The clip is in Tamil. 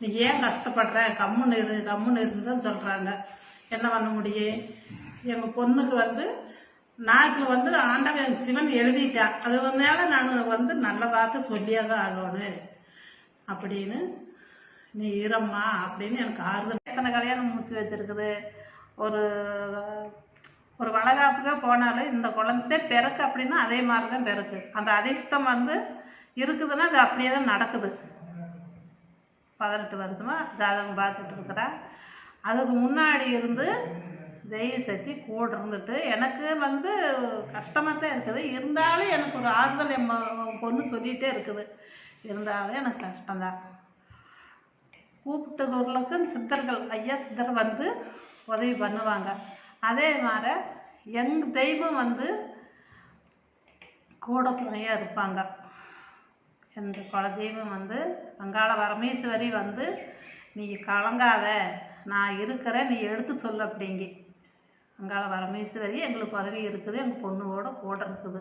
நீ ஏன் கஷ்டப்படுற, கம்முன்னு இருந்துன்னு சொல்கிறாங்க. என்ன பண்ண முடியும்? எங்கள் பொண்ணுக்கு நாக்கில் ஆண்டவன் சிவன் எழுதிட்டான். அதனால நான் நல்ல வாக்கு சொல்லியே தான் ஆகணும் அப்படின்னு. நீ இரம்மா அப்படின்னு எனக்கு ஆறுதல். எத்தனை கல்யாணம் முடிச்சு வச்சிருக்குது. ஒரு ஒரு வளகாப்புக்கே போனாலும் இந்த குழந்தை பிறக்கு அப்படின்னா அதே மாதிரி தான் பிறக்கு. அந்த அதிர்ஷ்டம் இருக்குதுன்னா அது அப்படியே தான் நடக்குது. 18 வருஷமாக ஜாதகம் பார்த்துட்டு இருக்கிறேன். அதுக்கு முன்னாடி இருந்து தெய்வ சக்தி கூட இருந்துட்டு எனக்கு கஷ்டமாக தான் இருக்குது. இருந்தாலும் எனக்கு ஒரு ஆறுதல் என் பொண்ணு சொல்லிகிட்டே இருக்குது. இருந்தாலும் எனக்கு கஷ்டம்தான். கூப்பிட்டதூர்களுக்கு சித்தர்கள் ஐயா சித்தர் உதவி பண்ணுவாங்க. அதே மாதிரி எங்கள் தெய்வம் கூட துணையாக இருப்பாங்க. எந்த குலதெய்வம் அங்காள பரமேஸ்வரி நீ கலங்காத, நான் இருக்கிறேன், நீ எடுத்து சொல்லு அப்படிங்கி. அங்காள பரமேஸ்வரி எங்களுக்கு உதவி இருக்குது. எங்கள் பொண்ணோட கூட இருக்குது.